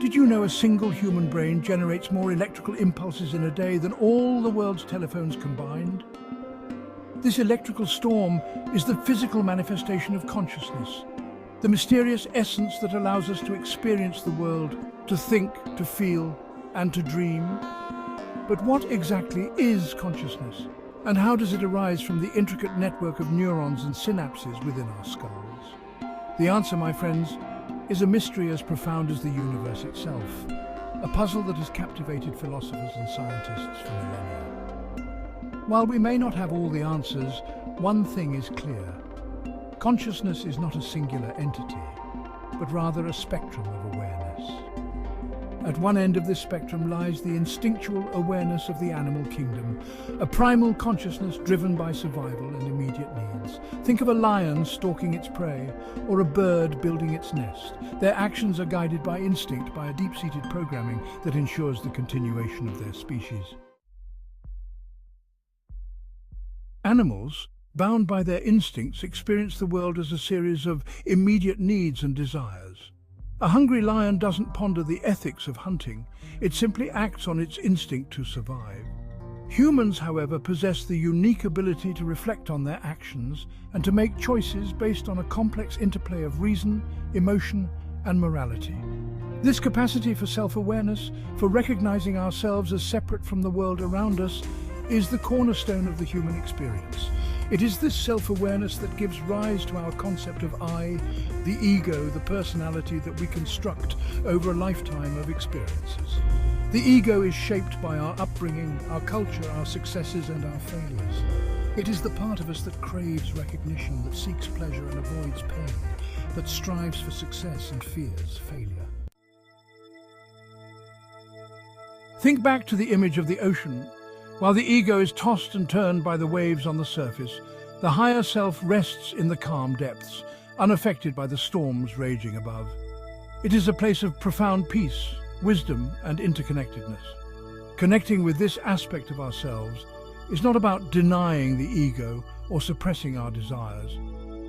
Did you know a single human brain generates more electrical impulses in a day than all the world's telephones combined? This electrical storm is the physical manifestation of consciousness, the mysterious essence that allows us to experience the world, to think, to feel, and to dream. But what exactly is consciousness? And how does it arise from the intricate network of neurons and synapses within our skulls? The answer, my friends, is a mystery as profound as the universe itself, a puzzle that has captivated philosophers and scientists for millennia. While we may not have all the answers, one thing is clear. Consciousness is not a singular entity, but rather a spectrum of awareness. At one end of this spectrum lies the instinctual awareness of the animal kingdom, a primal consciousness driven by survival and immediate needs. Think of a lion stalking its prey, or a bird building its nest. Their actions are guided by instinct, by a deep-seated programming that ensures the continuation of their species. Animals, bound by their instincts, experience the world as a series of immediate needs and desires. A hungry lion doesn't ponder the ethics of hunting, it simply acts on its instinct to survive. Humans, however, possess the unique ability to reflect on their actions and to make choices based on a complex interplay of reason, emotion, and morality. This capacity for self-awareness, for recognizing ourselves as separate from the world around us, is the cornerstone of the human experience. It is this self-awareness that gives rise to our concept of I, the ego, the personality that we construct over a lifetime of experiences. The ego is shaped by our upbringing, our culture, our successes and our failures. It is the part of us that craves recognition, that seeks pleasure and avoids pain, that strives for success and fears failure. Think back to the image of the ocean. While the ego is tossed and turned by the waves on the surface, the higher self rests in the calm depths, unaffected by the storms raging above. It is a place of profound peace, wisdom, and interconnectedness. Connecting with this aspect of ourselves is not about denying the ego or suppressing our desires.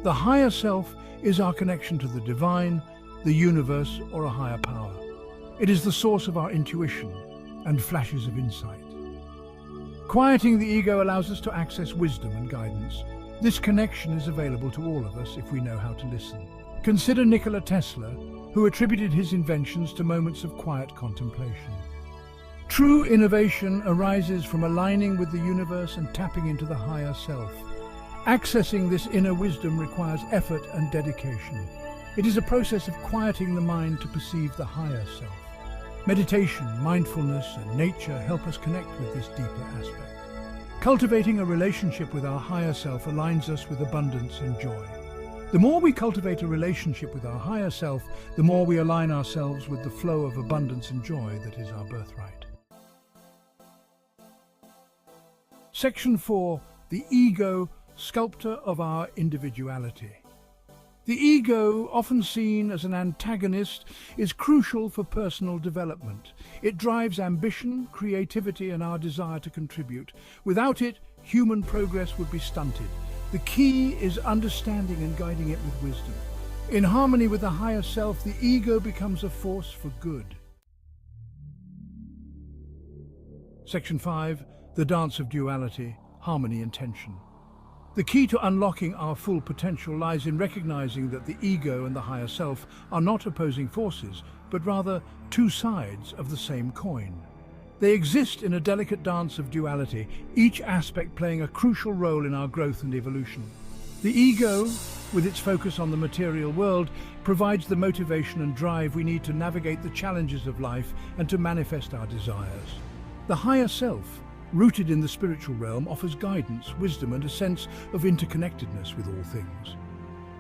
The higher self is our connection to the divine, the universe, or a higher power. It is the source of our intuition and flashes of insight. Quieting the ego allows us to access wisdom and guidance. This connection is available to all of us if we know how to listen. Consider Nikola Tesla, who attributed his inventions to moments of quiet contemplation. True innovation arises from aligning with the universe and tapping into the higher self. Accessing this inner wisdom requires effort and dedication. It is a process of quieting the mind to perceive the higher self. Meditation, mindfulness, and nature help us connect with this deeper aspect. Cultivating a relationship with our higher self aligns us with abundance and joy. The more we cultivate a relationship with our higher self, the more we align ourselves with the flow of abundance and joy that is our birthright. Section 4. The Ego, Sculptor of Our Individuality. The ego, often seen as an antagonist, is crucial for personal development. It drives ambition, creativity, and our desire to contribute. Without it, human progress would be stunted. The key is understanding and guiding it with wisdom. In harmony with the higher self, the ego becomes a force for good. Section 5. The Dance of Duality, Harmony and Tension. The key to unlocking our full potential lies in recognizing that the ego and the higher self are not opposing forces, but rather two sides of the same coin. They exist in a delicate dance of duality, each aspect playing a crucial role in our growth and evolution. The ego, with its focus on the material world, provides the motivation and drive we need to navigate the challenges of life and to manifest our desires. The higher self, rooted in the spiritual realm, offers guidance, wisdom, and a sense of interconnectedness with all things.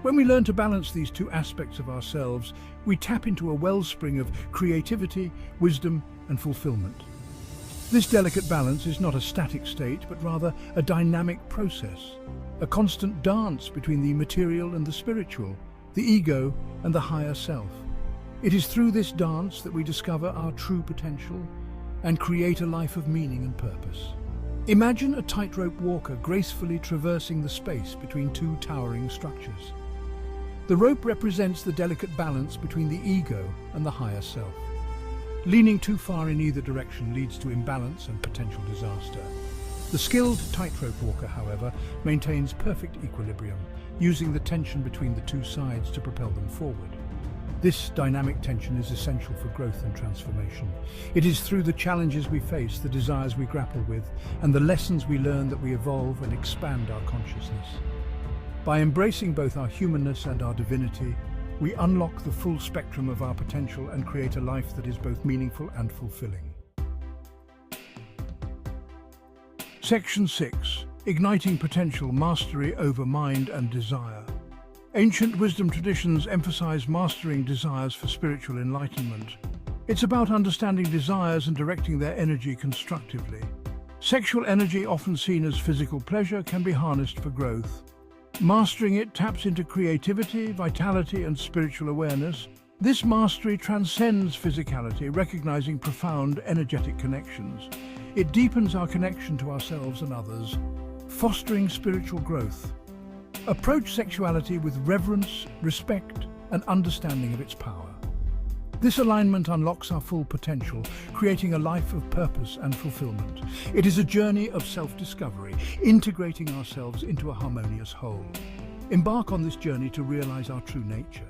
When we learn to balance these two aspects of ourselves, we tap into a wellspring of creativity, wisdom, and fulfillment. This delicate balance is not a static state, but rather a dynamic process, a constant dance between the material and the spiritual, the ego and the higher self. It is through this dance that we discover our true potential and create a life of meaning and purpose. Imagine a tightrope walker gracefully traversing the space between two towering structures. The rope represents the delicate balance between the ego and the higher self. Leaning too far in either direction leads to imbalance and potential disaster. The skilled tightrope walker, however, maintains perfect equilibrium, using the tension between the two sides to propel them forward. This dynamic tension is essential for growth and transformation. It is through the challenges we face, the desires we grapple with, and the lessons we learn that we evolve and expand our consciousness. By embracing both our humanness and our divinity, we unlock the full spectrum of our potential and create a life that is both meaningful and fulfilling. Section 6. Igniting Potential, Mastery over Mind and Desire. Ancient wisdom traditions emphasize mastering desires for spiritual enlightenment. It's about understanding desires and directing their energy constructively. Sexual energy, often seen as physical pleasure, can be harnessed for growth. Mastering it taps into creativity, vitality, and spiritual awareness. This mastery transcends physicality, recognizing profound energetic connections. It deepens our connection to ourselves and others, fostering spiritual growth. Approach sexuality with reverence, respect, and understanding of its power. This alignment unlocks our full potential, creating a life of purpose and fulfillment. It is a journey of self-discovery, integrating ourselves into a harmonious whole. Embark on this journey to realize our true nature.